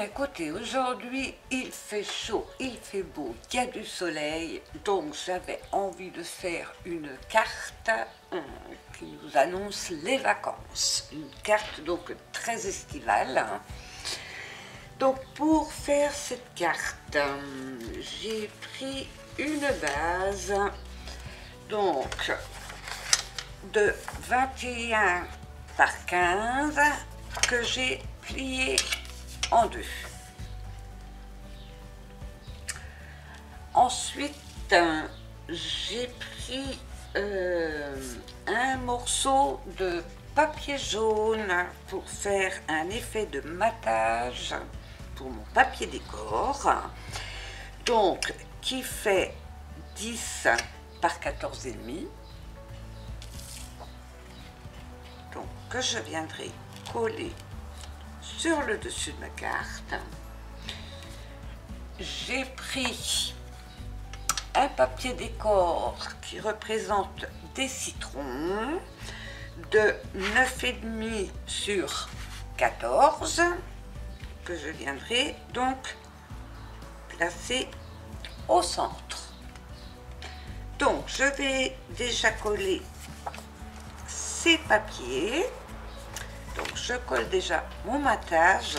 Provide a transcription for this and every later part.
écoutez, aujourd'hui il fait chaud, il fait beau, il y a du soleil, donc j'avais envie de faire une carte qui nous annonce les vacances. Une carte donc très estivale. Donc pour faire cette carte, j'ai pris une base donc de 21 par 15 que j'ai pliée en deux. Ensuite, j'ai pris un morceau de papier jaune pour faire un effet de matage pour mon papier décor, donc qui fait 10 par 14,5, donc que je viendrai coller sur le dessus de ma carte. J'ai pris un papier décor qui représente des citrons de 9,5 sur 14 que je viendrai donc placer au centre. Donc je vais déjà coller ces papiers. Donc je colle déjà mon matage.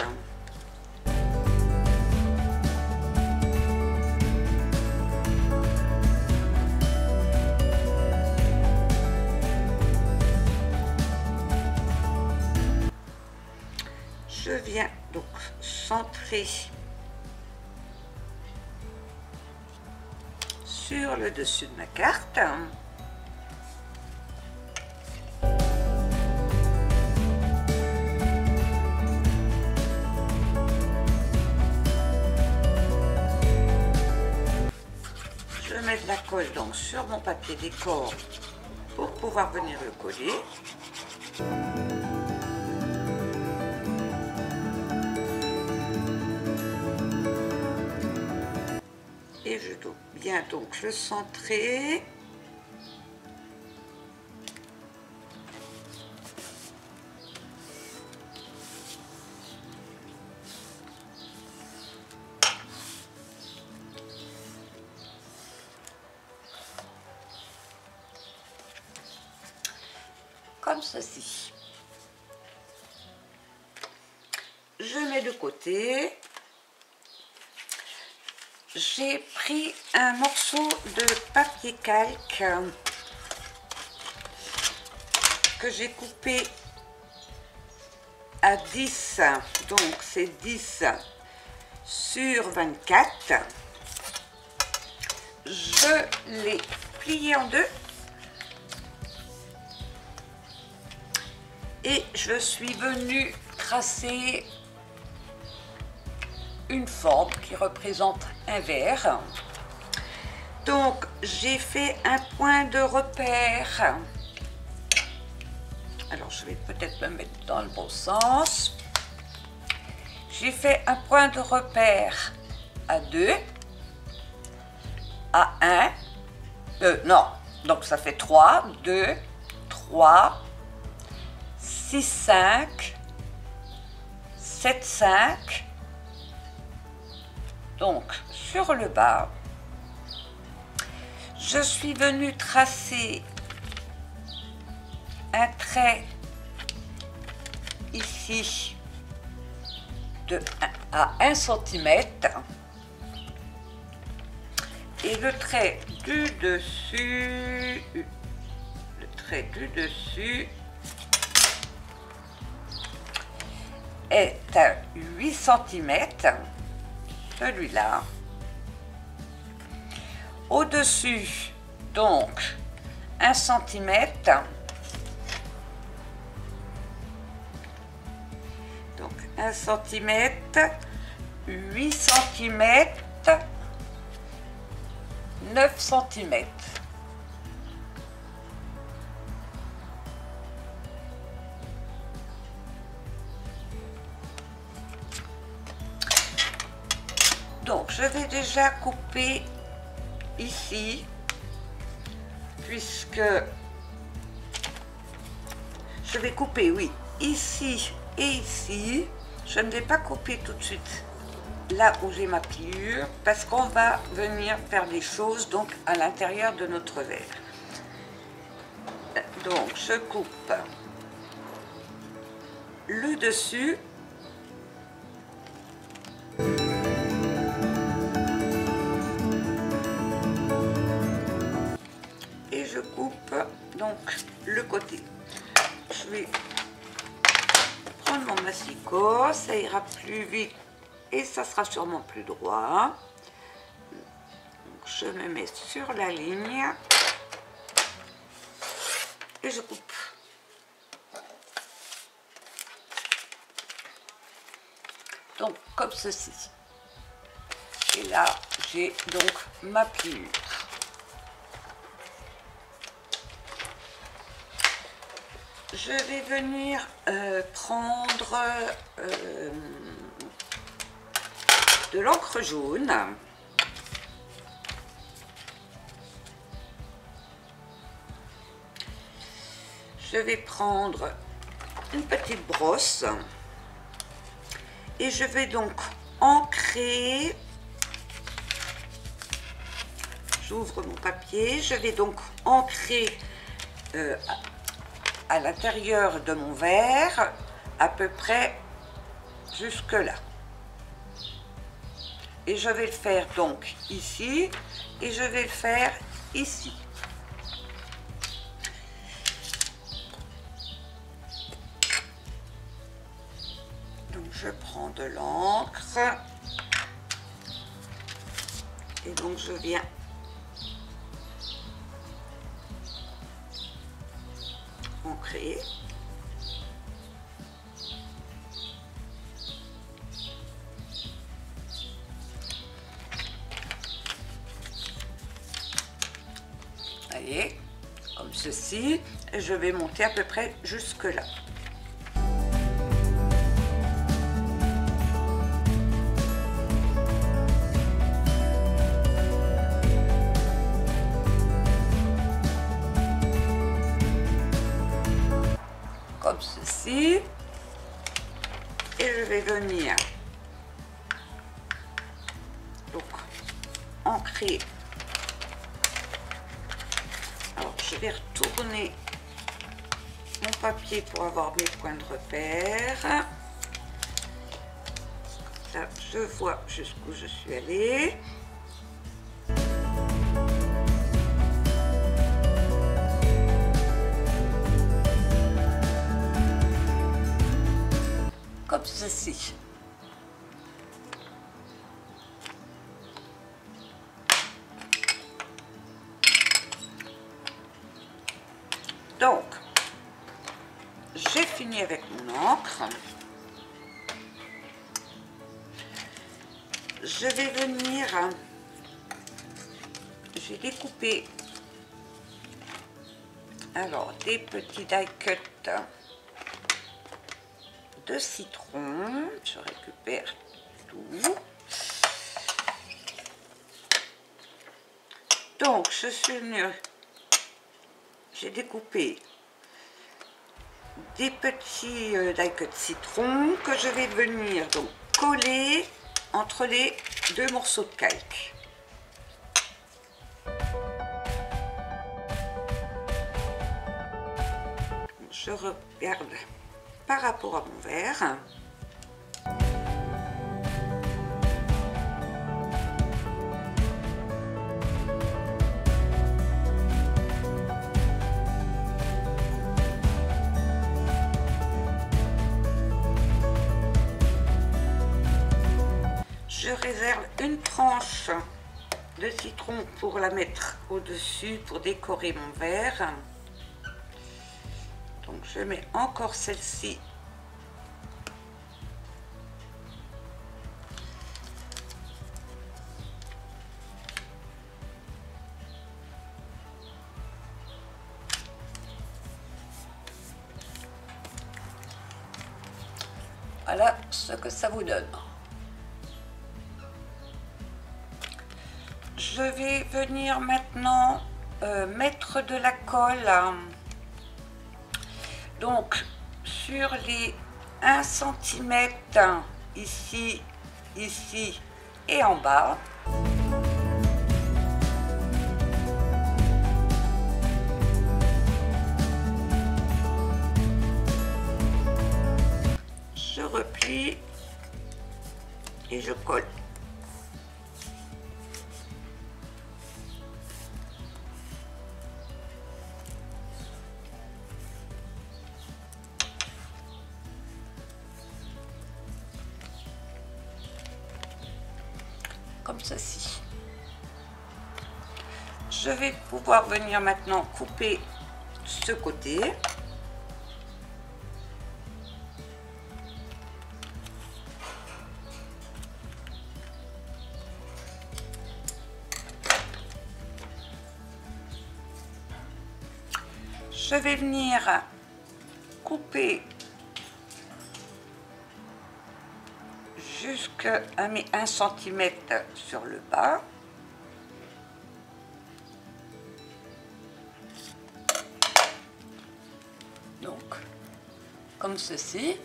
Je viens donc centrer sur le dessus de ma carte. Je mets de la colle donc sur mon papier décor pour pouvoir venir le coller. Et je dois bien donc le centrer. Comme ceci. Je mets de côté. J'ai pris un morceau de papier calque que j'ai coupé à 10, donc c'est 10 sur 24. Je l'ai plié en deux et je suis venue tracer une forme qui représente un verre. Donc j'ai fait un point de repère. Alors je vais peut-être me mettre dans le bon sens. J'ai fait un point de repère à 2, à 1, non, donc ça fait 3, 2, 3, 6, 5, 7, 5. Donc, sur le bas, je suis venue tracer un trait ici de 1 à 1 cm et le trait du dessus, est à 8 cm. Celui-là. Au-dessus, donc, 1 cm. Donc, 1 cm, 8 cm, 9 cm. Donc, je vais déjà couper ici, puisque je vais couper, oui, ici et ici. Je ne vais pas couper tout de suite là où j'ai ma pliure parce qu'on va venir faire des choses donc à l'intérieur de notre verre. Donc je coupe le dessus et je coupe donc le côté. Je vais prendre mon massicot, ça ira plus vite et ça sera sûrement plus droit. Donc je me mets sur la ligne et je coupe. Donc comme ceci. Et là j'ai donc ma pliure. Je vais venir prendre de l'encre jaune. Je vais prendre une petite brosse et je vais donc ancrer. J'ouvre mon papier, je vais donc ancrer à l'intérieur de mon verre à peu près jusque là. Et je vais le faire donc ici et je vais le faire ici. Donc je prends de l'encre et donc je viens ancrer. Voyez, comme ceci, et je vais monter à peu près jusque là. Comme ceci, et je vais venir donc ancrer. Alors je vais retourner mon papier pour avoir mes points de repère. Là je vois jusqu'où je suis allée. Comme ceci. Donc, j'ai fini avec mon encre. Je vais venir, j'ai découpé alors des petits die cuts de citron. Je récupère tout. Donc je suis venue, j'ai découpé des petits die cuts de citron que je vais venir donc coller entre les deux morceaux de calque. Je regarde par rapport à mon verre. Je réserve une tranche de citron pour la mettre au-dessus pour décorer mon verre. Donc je mets encore celle-ci. Voilà ce que ça vous donne. Je vais venir maintenant mettre de la colle. Donc sur les 1 cm ici ici et en bas. Je replie et je colle. Comme ceci. Je vais pouvoir venir maintenant couper ce côté. Je vais venir couper jusqu'à mes 1 cm sur le bas. Donc, comme ceci.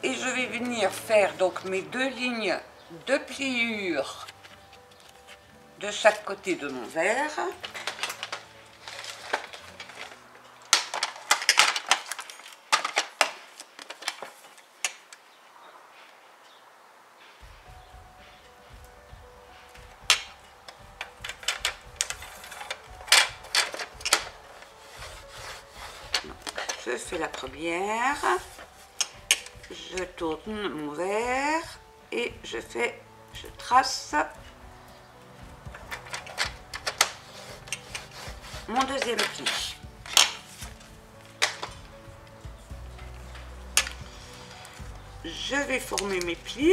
Et je vais venir faire donc mes 2 lignes de pliure de chaque côté de mon verre. Je fais la première, je tourne mon verre et je trace mon deuxième pli. Je vais former mes plis.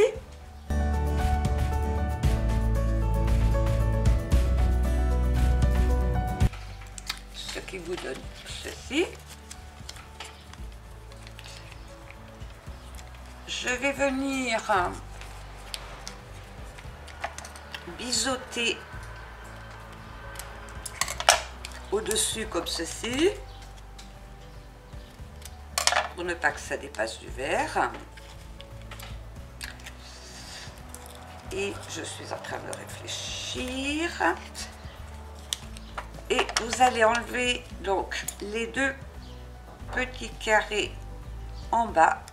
Ce qui vous donne ceci. Je vais venir biseauter au-dessus comme ceci, pour ne pas que ça dépasse du verre. Et je suis en train de réfléchir. Et vous allez enlever donc les 2 petits carrés en bas.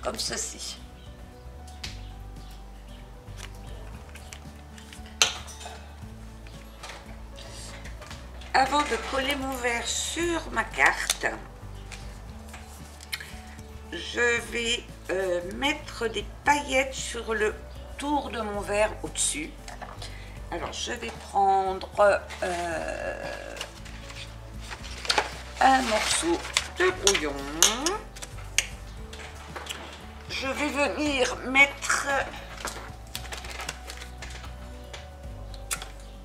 Comme ceci. Avant de coller mon verre sur ma carte, je vais mettre des paillettes sur le tour de mon verre au-dessus. Alors je vais prendre un morceau de bouillon. Je vais venir mettre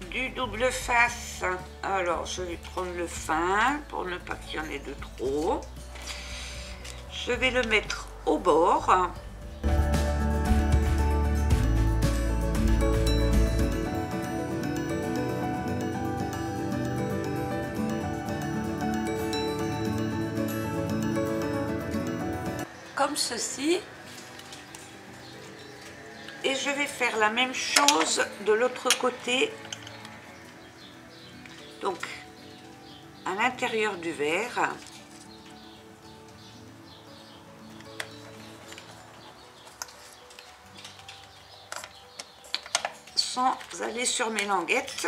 du double face. Alors, je vais prendre le fin pour ne pas qu'il y en ait de trop. Je vais le mettre au bord. Comme ceci. Et je vais faire la même chose de l'autre côté, donc à l'intérieur du verre. Sans aller sur mes languettes.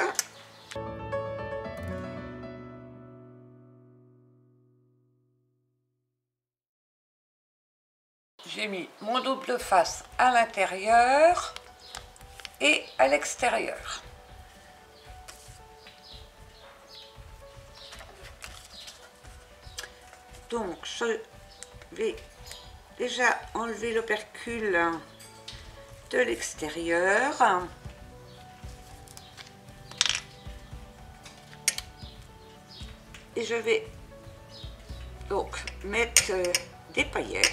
J'ai mis mon double face à l'intérieur et à l'extérieur. Donc je vais déjà enlever l'opercule de l'extérieur. Et je vais donc mettre des paillettes.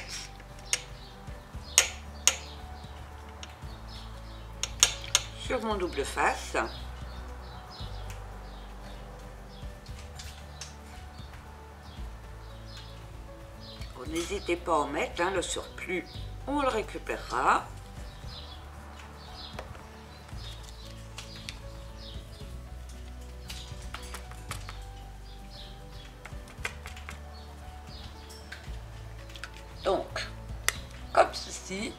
sur mon double face. N'hésitez pas à en mettre, hein, le surplus, on le récupérera. Donc, comme ceci.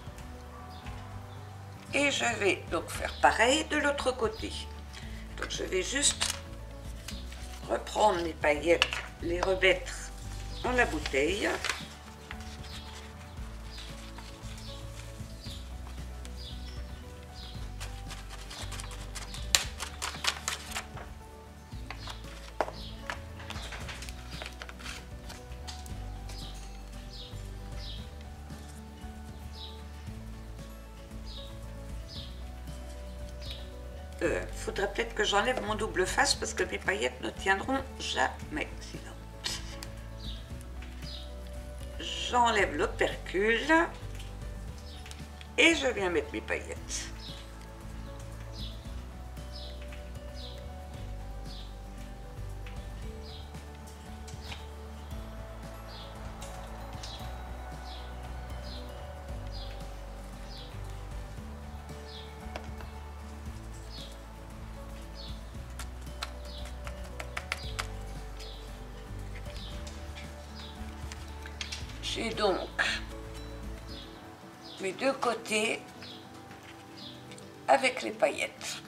Et je vais donc faire pareil de l'autre côté. Donc je vais juste reprendre mes paillettes, les remettre dans la bouteille. Faudrait peut-être que j'enlève mon double face parce que mes paillettes ne tiendront jamais sinon. J'enlève l'opercule et je viens mettre mes paillettes. J'ai donc mes deux côtés avec les paillettes.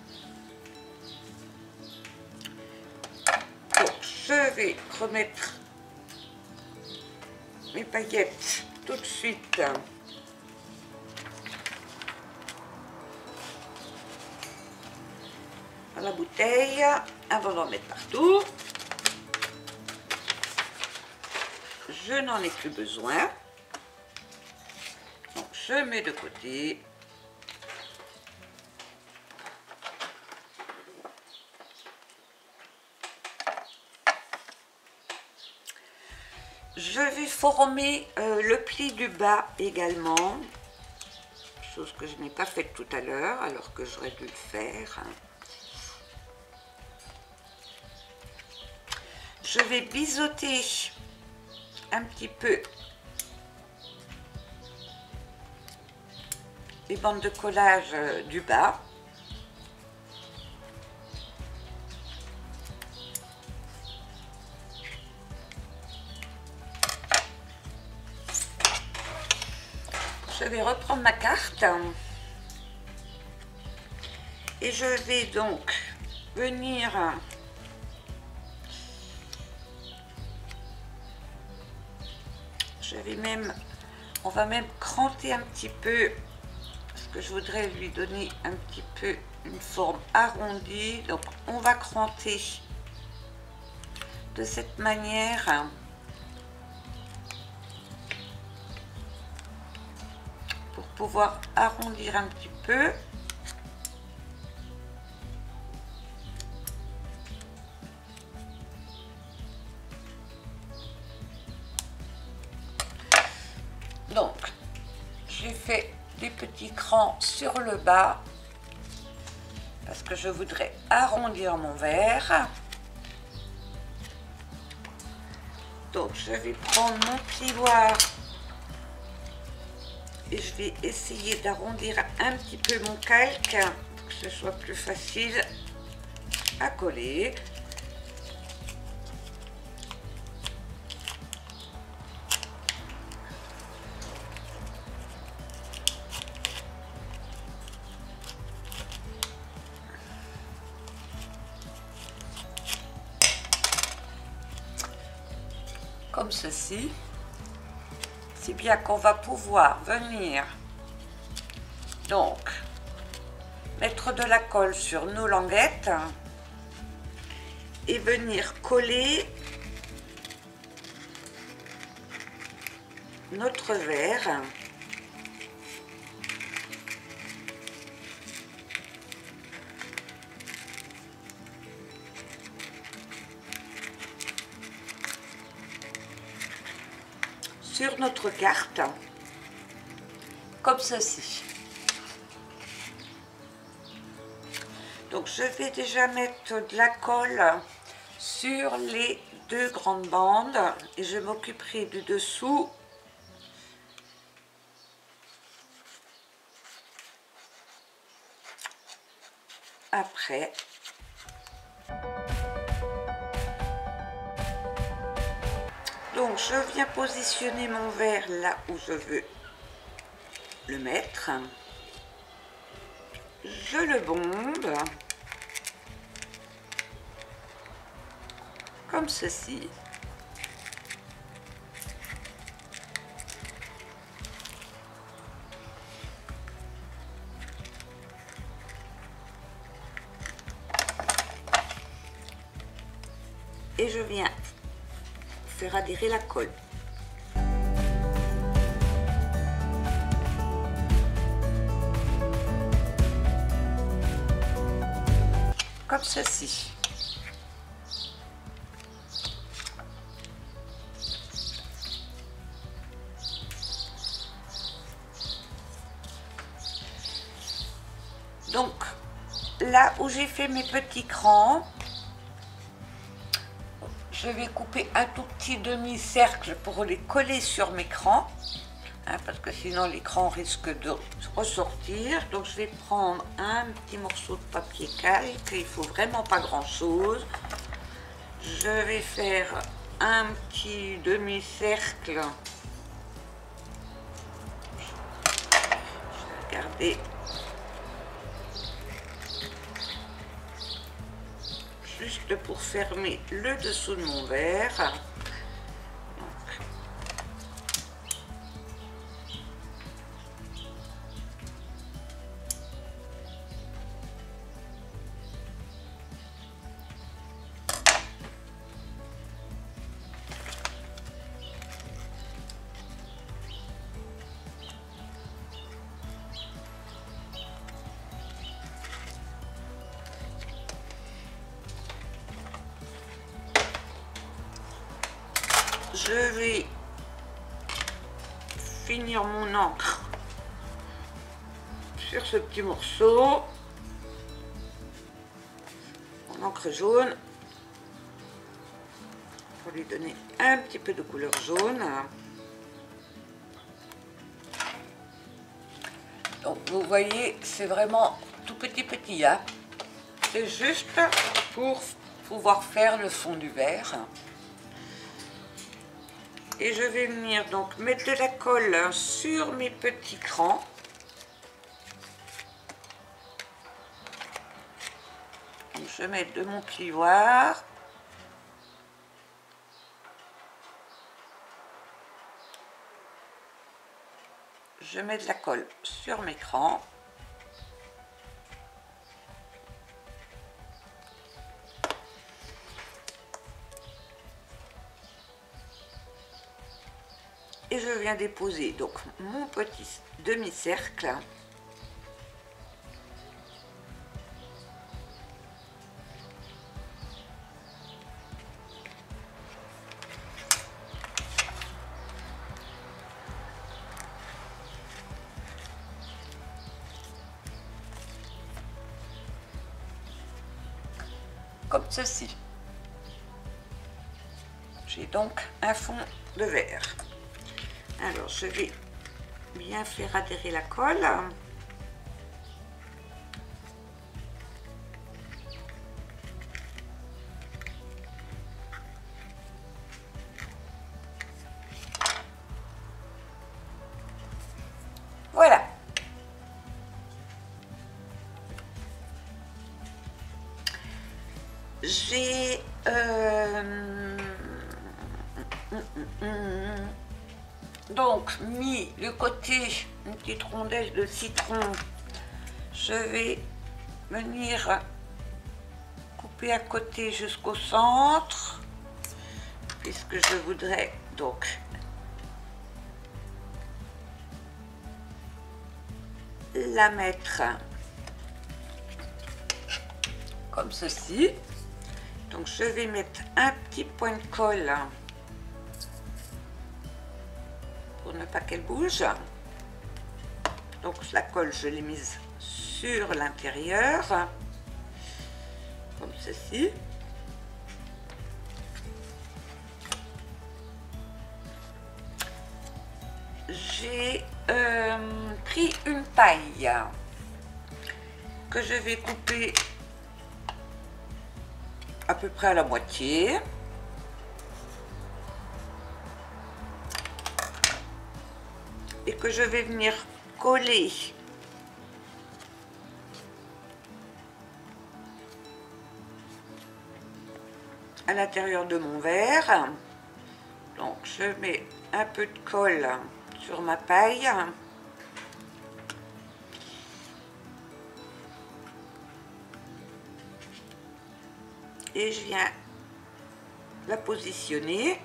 Donc je vais remettre mes paillettes tout de suite dans la bouteille avant d'en mettre partout. Je n'en ai plus besoin. Donc je mets de côté. Je vais former le pli du bas également. Chose que je n'ai pas faite tout à l'heure alors que j'aurais dû le faire. Je vais biseauter un petit peu les bandes de collage du bas. Je vais reprendre ma carte et je vais donc venir on va même cranter un petit peu parce que je voudrais lui donner un petit peu une forme arrondie. Donc on va cranter de cette manière pour pouvoir arrondir un petit peu. Donc, j'ai fait des petits crans sur le bas parce que je voudrais arrondir mon verre. Donc, je vais prendre mon plioir et je vais essayer d'arrondir un petit peu mon calque pour que ce soit plus facile à coller. Comme ceci, si bien qu'on va pouvoir venir donc mettre de la colle sur nos languettes et venir coller notre verre sur notre carte, comme ceci. Donc je vais déjà mettre de la colle sur les deux grandes bandes et je m'occuperai du dessous après. Donc je viens positionner mon verre là où je veux le mettre. Je le bombe comme ceci. Et je viens faire adhérer la colle. Comme ceci. Donc là où j'ai fait mes petits crans, je vais couper un tout petit demi-cercle pour les coller sur mes crans, hein, parce que sinon les crans risquent de ressortir. Donc je vais prendre un petit morceau de papier calque, il faut vraiment pas grand chose. Je vais faire un petit demi-cercle. Je vais regarder. Juste pour fermer le dessous de mon verre. Je vais finir mon encre sur ce petit morceau, mon encre jaune, pour lui donner un petit peu de couleur jaune. Donc vous voyez, c'est vraiment tout petit, hein. C'est juste pour pouvoir faire le fond du verre. Et je vais venir donc mettre de la colle sur mes petits crans. Donc je mets de mon plioir. Je mets de la colle sur mes crans. Et je viens déposer donc mon petit demi-cercle. Comme ceci. J'ai donc un fond de verre. Alors je vais bien faire adhérer la colle. Voilà. J'ai donc mis le côté, une petite rondelle de citron. Je vais venir couper à côté jusqu'au centre, puisque je voudrais donc la mettre comme ceci. Donc je vais mettre un petit point de colle pour ne pas qu'elle bouge. Donc la colle, je l'ai mise sur l'intérieur. comme ceci. J'ai pris une paille que je vais couper à peu près à la moitié. Et que je vais venir coller à l'intérieur de mon verre. Donc je mets un peu de colle sur ma paille. Et je viens la positionner.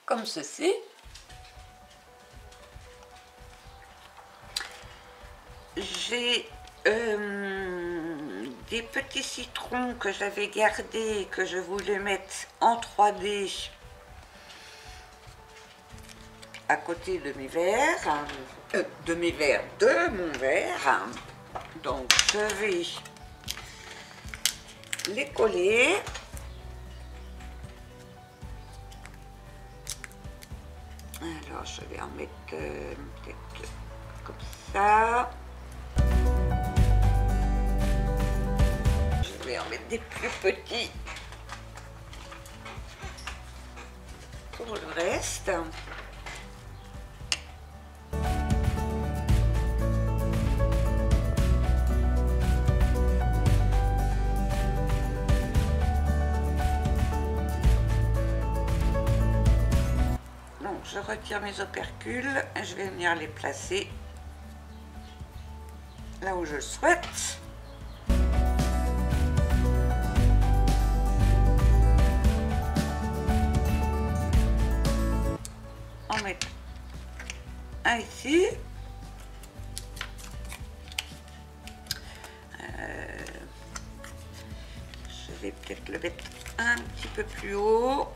Comme ceci. J'ai des petits citrons que j'avais gardés, que je voulais mettre en 3D à côté de mes verres, de mon verre. Donc je vais les coller. Alors je vais en mettre peut-être comme ça. Je vais en mettre des plus petits pour le reste. Donc je retire mes opercules et je vais venir les placer là où je le souhaite. En mettre un ici. Je vais peut-être le mettre un petit peu plus haut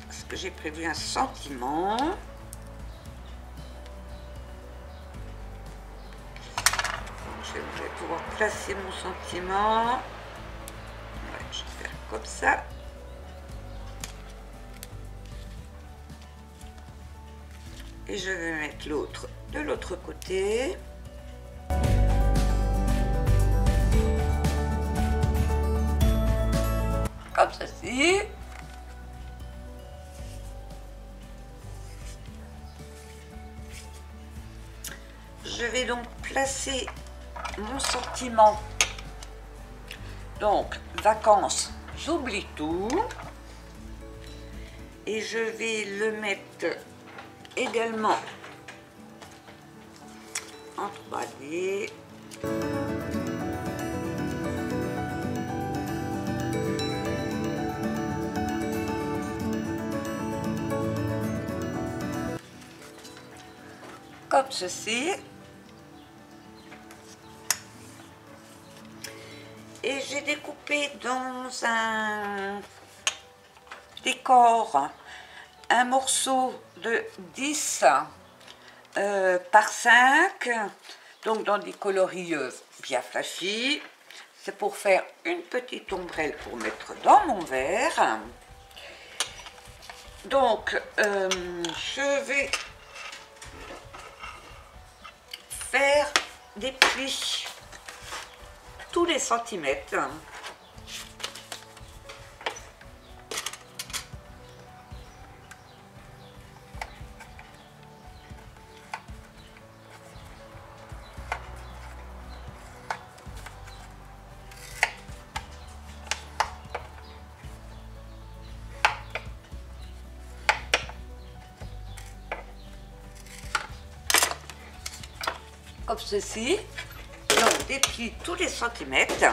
parce que j'ai prévu un sentiment. Je vais pouvoir placer mon sentiment. Ouais, je vais faire comme ça. Et je vais mettre l'autre de l'autre côté. Comme ceci. Je vais donc placer mon sentiment. Donc, vacances, j'oublie tout. Et je vais le mettre également en 3D. Comme ceci. Et j'ai découpé dans un décor un morceau de 10 par 5, donc dans des coloris bien flashy. C'est pour faire une petite ombrelle pour mettre dans mon verre. Donc je vais faire des plis tous les centimètres. Comme ceci. Donc des plis tous les centimètres.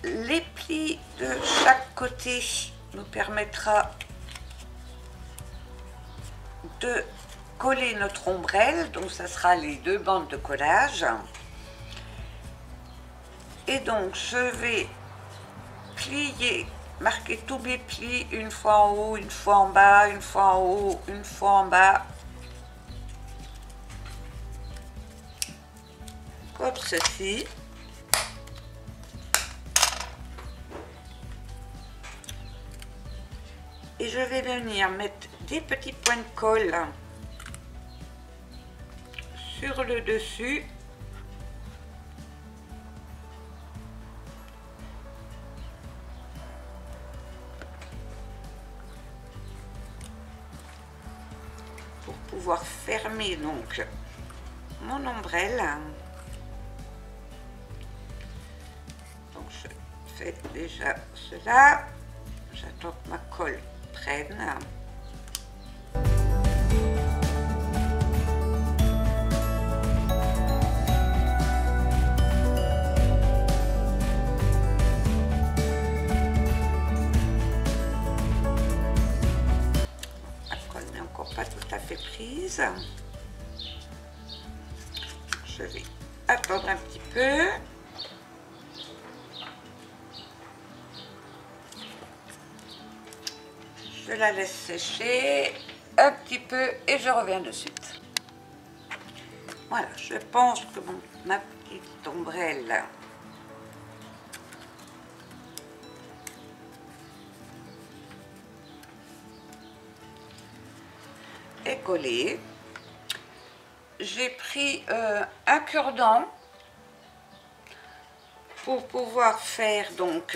Les plis de chaque côté nous permettra de coller notre ombrelle, donc ça sera les deux bandes de collage. Et donc je vais plier, marquer tous mes plis, une fois en haut, une fois en bas, une fois en haut, une fois en bas, comme ceci. Et je vais venir mettre des petits points de colle sur le dessus. Pour pouvoir fermer donc mon ombrelle. Donc je fais déjà cela. J'attends que ma colle prenne. Ma colle n'est encore pas tout à fait prise. Je vais attendre un petit peu. Je la laisse sécher un petit peu et je reviens de suite. Voilà, je pense que ma petite ombrelle est collée. J'ai pris un cure-dent pour pouvoir faire donc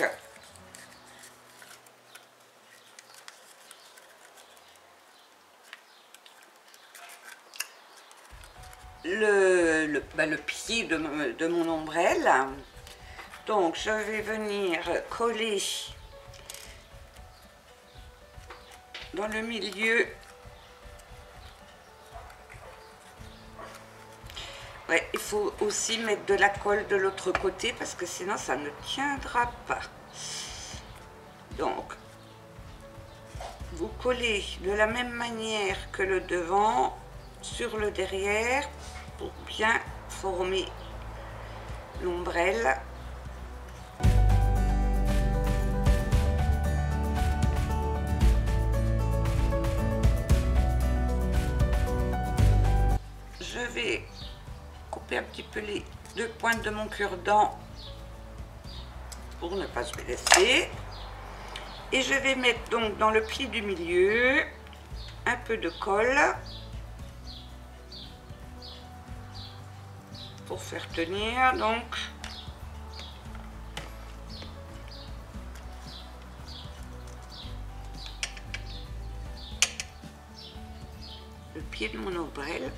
le pied de mon ombrelle. Donc je vais venir coller dans le milieu. Ouais, il faut aussi mettre de la colle de l'autre côté parce que sinon ça ne tiendra pas. Donc vous collez de la même manière que le devant sur le derrière pour bien former l'ombrelle. Je vais couper un petit peu les deux pointes de mon cure-dent pour ne pas se blesser. Et je vais mettre donc dans le pli du milieu un peu de colle pour faire tenir donc le pied de mon ombrelle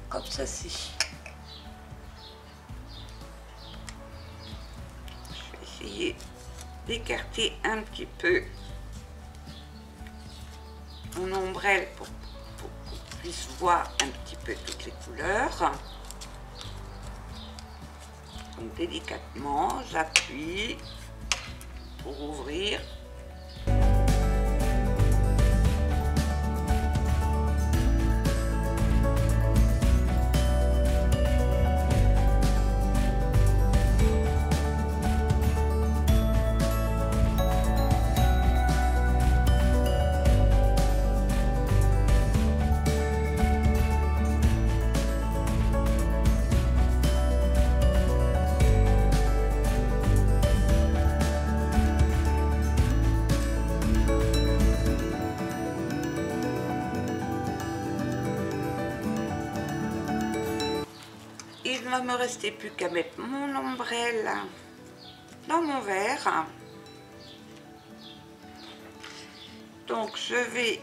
comme ceci. Je vais essayer d'écarter un petit peu mon ombrelle pour qu'on puisse voir un petit peu toutes les couleurs. Donc délicatement, j'appuie pour ouvrir. Il ne va me rester plus qu'à mettre mon ombrelle dans mon verre. Donc je vais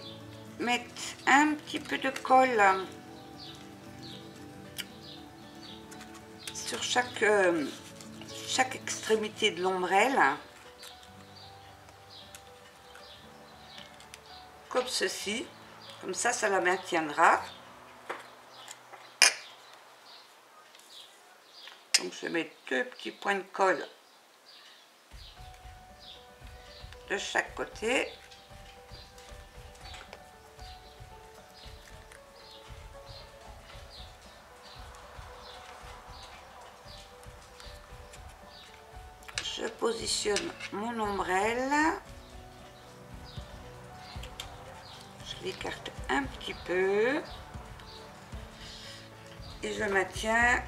mettre un petit peu de colle sur chaque extrémité de l'ombrelle, comme ceci. Comme ça la maintiendra. Donc je mets deux petits points de colle de chaque côté. positionne mon ombrelle. Je l'écarte un petit peu. Et je maintiens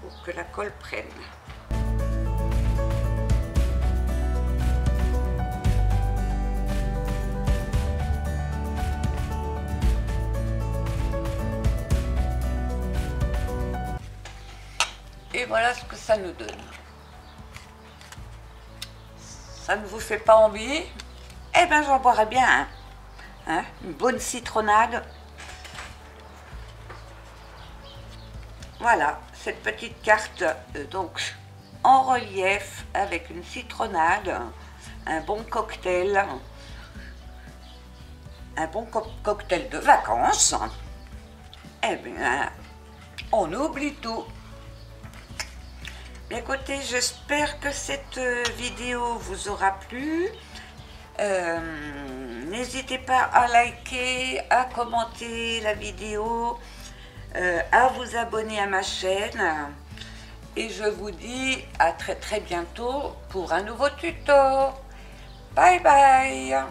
pour que la colle prenne. Et voilà ce que ça nous donne. Ça ne vous fait pas envie? Eh bien, j'en boirais bien. Hein, une bonne citronnade. Voilà, cette petite carte donc en relief avec une citronnade, un bon cocktail, cocktail de vacances. Eh bien, on oublie tout. Bien, écoutez, j'espère que cette vidéo vous aura plu. N'hésitez pas à liker, à commenter la vidéo, à vous abonner à ma chaîne. Et je vous dis à très bientôt pour un nouveau tuto. Bye bye.